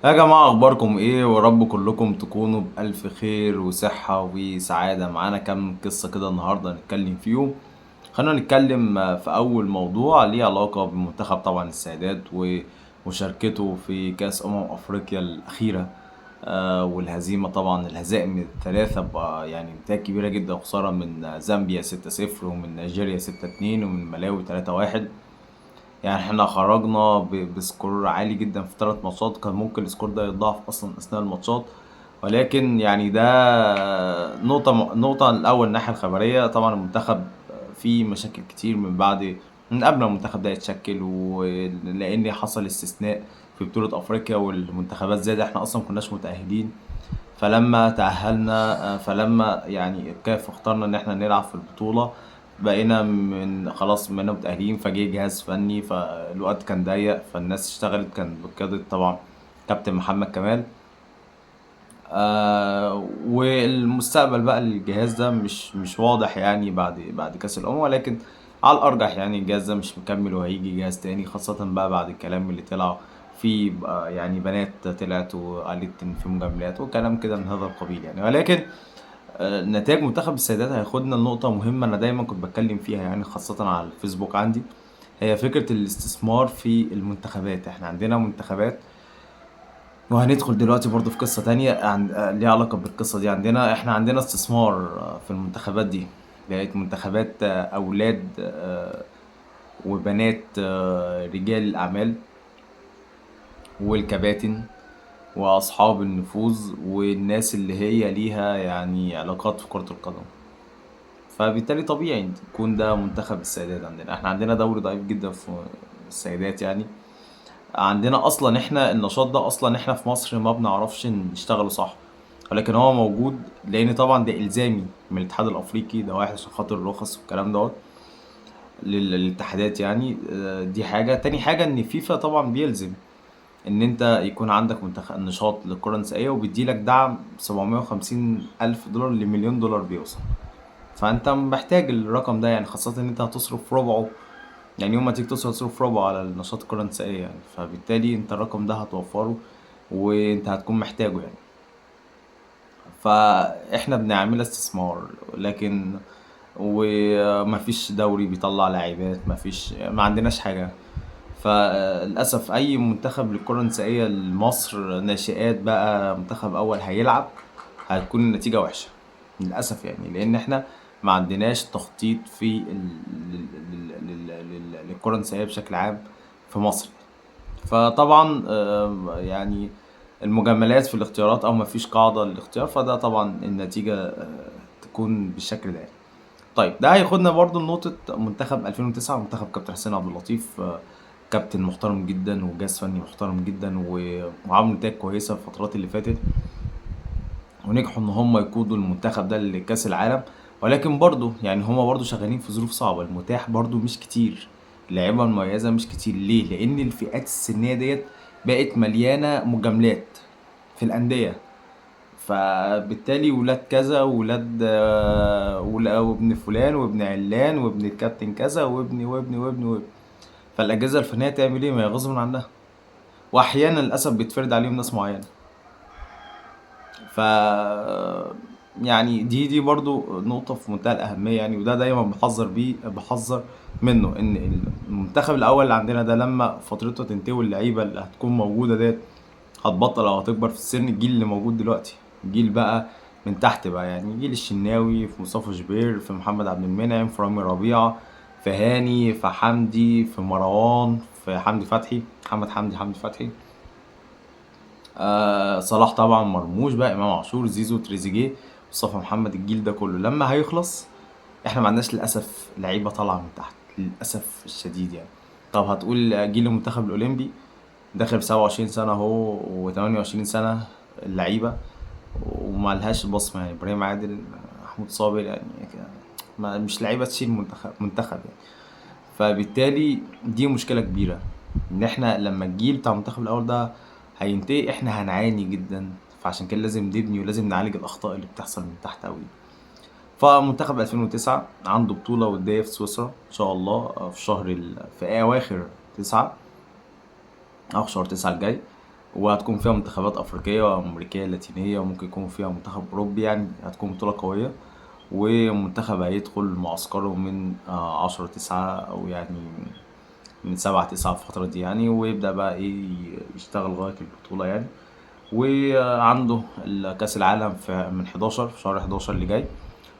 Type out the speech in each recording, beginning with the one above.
يا جماعة أخباركم إيه؟ ورب كلكم تكونوا بألف خير وصحة وسعادة. معانا كام قصة كده النهاردة نتكلم فيهم. خلينا نتكلم في أول موضوع ليه علاقة بمنتخب طبعا السيدات ومشاركته في كأس أفريقيا الأخيرة. والهزيمة طبعا الهزائم الثلاثة بقى يعني نتائج كبيرة جدا، خسارة من زامبيا 6-0 ومن نيجيريا 6-2 ومن ملاوي 3-1. يعني احنا خرجنا بسكور عالي جدا في 3 ماتشات، كان ممكن السكور ده يتضاعف اصلا اثناء الماتشات. ولكن يعني ده نقطة الأول. الناحية الخبرية طبعا المنتخب فيه مشاكل كتير من قبل ما المنتخب ده يتشكل، ولأن حصل استثناء في بطولة أفريقيا والمنتخبات زاد، احنا أصلا مكناش متأهلين. فلما تأهلنا فلما يعني الكاف اختارنا ان احنا نلعب في البطولة، بقينا من خلاص بقينا متأهلين. فجه جهاز فني، فالوقت كان ضيق، فالناس اشتغلت كان بقيادة طبعا كابتن محمد كمال. والمستقبل بقى الجهاز ده مش واضح يعني بعد كأس الأمم، ولكن على الأرجح يعني الجهاز ده مش مكمل وهيجي جهاز تاني، خاصة بقى بعد الكلام اللي طلع في يعني بنات طلعت وقالت إن في مجاملات وكلام كده من هذا القبيل يعني. ولكن نتائج منتخب السيدات هياخدنا لنقطة مهمة أنا دايما كنت بتكلم فيها، يعني خاصة على الفيسبوك عندي. هي فكرة الاستثمار في المنتخبات. احنا عندنا منتخبات، وهندخل دلوقتي برضو في قصة تانية ليها علاقة بالقصة دي. احنا عندنا استثمار في المنتخبات دي. بقت منتخبات أولاد وبنات رجال الأعمال والكباتن وأصحاب النفوذ والناس اللي هي ليها يعني علاقات في كرة القدم. فبالتالي طبيعي إن يكون ده منتخب السيدات. احنا عندنا دوري ضعيف جدا في السيدات يعني. عندنا اصلا احنا النشاط ده اصلا احنا في مصر ما بنعرفش نشتغله صح، ولكن هو موجود لان طبعا ده الزامي من الاتحاد الافريقي، ده واحد عشان خاطر الرخص والكلام دوت للاتحادات يعني. دي حاجة. تاني حاجة ان فيفا طبعا بيلزم ان انت يكون عندك نشاط للكرة النسائية، وبيديلك دعم 750 الف دولار لمليون دولار بيوصل. فانت محتاج الرقم ده يعني، خاصة ان انت هتصرف ربعه. يعني يوم ما تيجي تصرف ربع على النشاط الكرة النسائية يعني، فبالتالي انت الرقم ده هتوفره وانت هتكون محتاجه يعني. فاحنا بنعملها استثمار، لكن ومفيش دوري بيطلع لاعبات، ما عندناش حاجة. فللأسف أي منتخب للكرة النسائية لمصر ناشئات بقى منتخب أول هيلعب، هتكون النتيجة وحشة للأسف يعني، لأن احنا ما عندناش تخطيط للكرة النسائية بشكل عام في مصر. فطبعا يعني المجاملات في الاختيارات او ما فيش قاعدة للاختيار، فده طبعا النتيجة تكون بالشكل ده يعني. طيب ده هياخدنا برضو لنقطة منتخب 2009، منتخب كابتن حسين عبد اللطيف. كابتن محترم جدا وجهاز فني محترم جدا وعملوا نتائج كويسة الفترات اللي فاتت، ونجحوا ان هم يقودوا المنتخب ده لكأس العالم. ولكن برضو يعني هم برضو شغالين في ظروف صعبة، المتاح برضو مش كتير، اللعيبة المميزة مش كتير. ليه؟ لأن الفئات السنية ديت بقت مليانة مجاملات في الأندية. فبالتالي ولاد كذا وولاد وابن فلان وابن علان وابن الكابتن كذا وابن. فالأجهزة الفنية تعمل ايه؟ ما هي غصب عنها، وأحيانا للأسف بيتفرض عليهم ناس معينة. ف يعني دي برضو نقطة في منتهى الأهمية يعني، وده دايما بحذر منه إن المنتخب الأول اللي عندنا ده لما فترته تنتهي واللعيبة اللي هتكون موجودة ديت هتبطل أو هتكبر في السن، الجيل اللي موجود دلوقتي جيل بقى من تحت بقى يعني، جيل الشناوي، في مصطفى شوبير، في محمد عبد المنعم، في رامي ربيعة، في هاني، في حمدي، في مروان، في حمدي فتحي، حمدي فتحي، صلاح طبعا، مرموش بقى، امام عاشور، زيزو، تريزيجيه، مصطفى محمد. الجيل ده كله لما هيخلص احنا ما عندناش للاسف لعيبه طالعه من تحت للاسف الشديد يعني. طب هتقول جيل المنتخب الاولمبي داخل في 27 سنه اهو و28 سنه اللعيبه وما لهاش بصمه يعني، ابراهيم عادل، محمود صابر يعني كده، مش لعيبه تشيل منتخب يعني. فبالتالي دي مشكلة كبيرة، ان احنا لما الجيل بتاع المنتخب الاول ده هينتهي احنا هنعاني جدا. فعشان كده لازم نبني ولازم نعالج الاخطاء اللي بتحصل من تحت قوي. فمنتخب 2009 عنده بطولة ودية في سويسرا ان شاء الله في اواخر 9 او في شهر 9 الجاي. وهتكون فيها منتخبات أفريقية وأمريكية لاتينية، وممكن يكون فيها منتخب أوروبي، يعني هتكون بطولة قوية. ومنتخب هيدخل معسكره من 10/9، أو يعني من 7/9 في الفترة دي يعني، ويبدأ بقى إيه يشتغل لغاية البطولة يعني. وعنده كأس العالم من 11 في شهر 11 اللي جاي.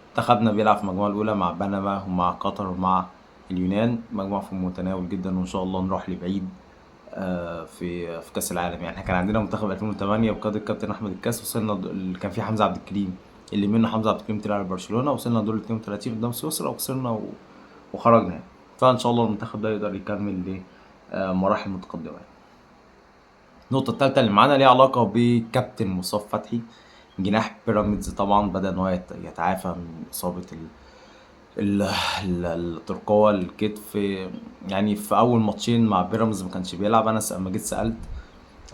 منتخبنا بيلعب في المجموعة الأولى مع بنما ومع قطر ومع اليونان، مجموعة في المتناول جدا، وإن شاء الله نروح لبعيد في كأس العالم. يعني احنا كان عندنا منتخب 2008 بقيادة الكابتن أحمد الكاس، وصلنا اللي كان فيه حمزة عبد الكريم، اللي منه حمزة عبد الكريم طلع لبرشلونة، وصلنا دور 32 قدام سويسرا وخسرنا وخرجنا يعني. فإن شاء الله المنتخب ده يقدر يكمل لمراحل متقدمة يعني. النقطة التالتة اللي معانا ليها علاقة بكابتن مصطفى فتحي، جناح بيراميدز. طبعا بدأ إن هو يتعافى من إصابة الترقوة الكتف. يعني في أول ماتشين مع بيراميدز ما كانش بيلعب. أنا لما جيت سألت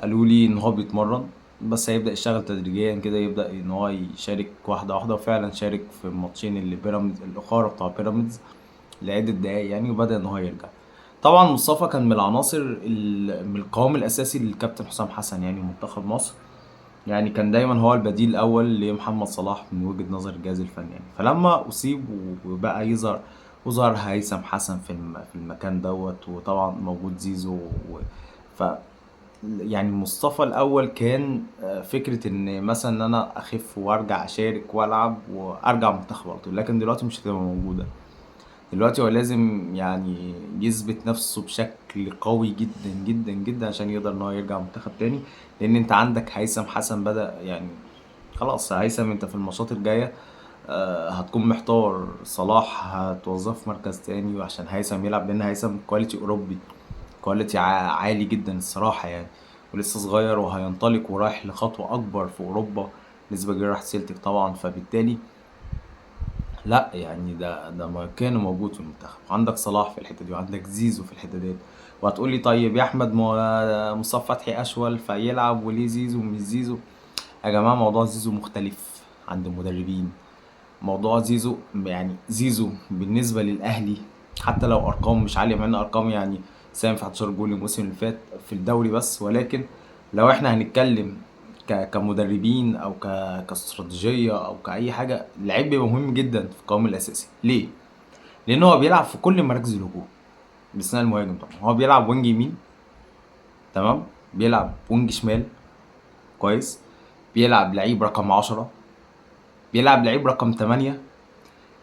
قالوا لي إن هو بيتمرن، بس هيبدأ يشتغل تدريجيا كده، يبدأ إن هو يشارك واحدة واحدة. وفعلا شارك في الماتشين اللي بيراميدز الأخرى بتاع بيراميدز لعدة دقايق يعني، وبدأ إن هو يرجع. طبعا مصطفى كان من العناصر من القوام الأساسي للكابتن حسام حسن يعني منتخب مصر. يعني كان دايما هو البديل الأول لمحمد صلاح من وجهة نظر الجهاز الفني يعني. فلما أصيب وبقى وظهر هيثم حسن في المكان دوت، وطبعا موجود زيزو ف يعني مصطفى الأول كان فكرة إن مثلا إن أنا أخف وأرجع أشارك وألعب وأرجع منتخب على طول، لكن دلوقتي مش هتبقى موجودة. دلوقتي هو لازم يعني يثبت نفسه بشكل قوي جدا جدا جدا عشان يقدر ان هو يرجع منتخب تاني. لان انت عندك هيثم حسن بدأ يعني، خلاص هيثم انت في الماتشات الجاية هتكون محتار صلاح هتوظفه في مركز تاني، وعشان هيثم يلعب، لان هيثم كواليتي اوروبي، كواليتي عالي جدا الصراحة يعني. ولسه صغير وهينطلق ورايح لخطوة اكبر في اوروبا، نسبة كبيرة راح سيلتيك طبعا. فبالتالي لا يعني ده ما كان موجود في المنتخب. عندك صلاح في الحته دي، وعندك زيزو في الحته ديت. وهتقول لي طيب يا احمد، ما مصطفى فتحي اشول فيلعب، وليه زيزو مش زيزو؟ يا جماعه موضوع زيزو مختلف عند المدربين. موضوع زيزو يعني زيزو بالنسبه للاهلي، حتى لو ارقام مش عاليه، مع ان ارقام يعني ساهم في 11 جول الموسم اللي فات في الدوري بس، ولكن لو احنا هنتكلم كمدربين او كاستراتيجيه او كاي حاجه، اللعيب بيبقى مهم جدا في القوام الاساسي. ليه؟ لان هو بيلعب في كل مراكز الهجوم باستثناء المهاجم. طبعا هو بيلعب وينج يمين، تمام، بيلعب وينج شمال كويس، بيلعب لعيب رقم 10، بيلعب لعيب رقم 8،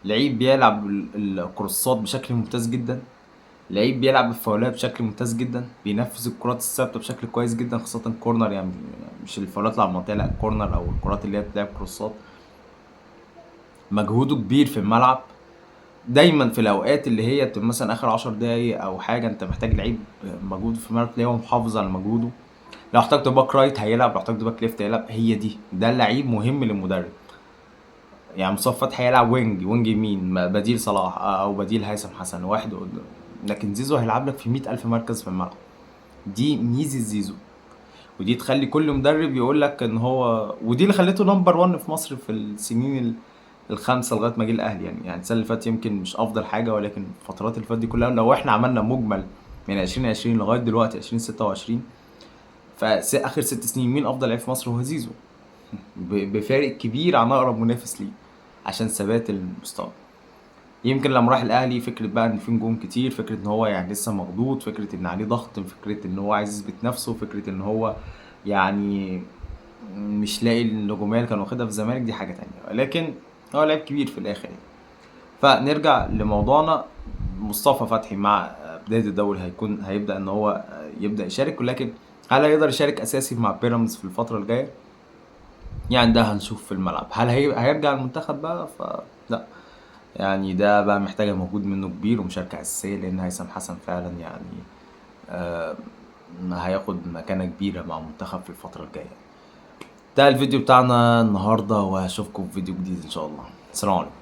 لعيب بيلعب الكروسات بشكل ممتاز جدا، لعيب بيلعب الفاولات بشكل ممتاز جدا، بينفذ الكرات الثابته بشكل كويس جدا، خاصه كورنر يعني، مش الفاولات اللي على المنطقه، لا الكورنر او الكرات اللي هي بتلعب كروسات. مجهوده كبير في الملعب. دايما في الاوقات اللي هي بتبقى مثلا اخر 10 دقايق او حاجه، انت محتاج لعيب مجهود في الملعب تلاقيه هو محافظ على مجهوده. لو احتجت باك رايت هيلعب، لو احتجت باك ليفت هيلعب. هي دي ده اللعيب مهم للمدرب. يعني مصطفى فتحي هيلعب وينج يمين بديل صلاح او بديل هيثم حسن واحد قدام. لكن زيزو هيلعب لك في 100,000 مركز في الملعب. دي ميزة زيزو، ودي تخلي كل مدرب يقول لك ان هو، ودي اللي خليته نمبر 1 في مصر في السنين الخمسه لغايه ما جه الاهلي يعني. السنه اللي فاتت يمكن مش افضل حاجه، ولكن الفترات اللي فاتت دي كلها لو احنا عملنا مجمل من 2020 لغايه دلوقتي 2026، فاخر 6 سنين مين افضل لعيب في مصر؟ هو زيزو، بفارق كبير عن اقرب منافس ليه، عشان ثبات المستوى. يمكن لما راح الاهلي فكره بقى ان في نجوم كتير، فكره ان هو يعني لسه مخضوض، فكره ان عليه ضغط، فكره ان هو عايز يثبت نفسه، فكره ان هو يعني مش لاقي النجوميه اللي كان واخدها في الزمالك، دي حاجه تانية. ولكن هو لعيب كبير في الاخر يعني. فنرجع لموضوعنا. مصطفى فتحي مع بدايه الدوري هيبدا ان هو يبدا يشارك، ولكن هل هيقدر يشارك اساسي مع بيراميدز في الفتره الجايه؟ يعني ده هنشوف في الملعب. هل هيرجع المنتخب بقى؟ فلا، يعني ده بقى محتاجة مجهود منه كبير ومشاركة أساسية، لأن هيثم حسن فعلا يعني آه هياخد مكانة كبيرة مع المنتخب في الفترة الجاية. ده الفيديو بتاعنا النهاردة، وهشوفكم في فيديو جديد إن شاء الله. السلام عليكم.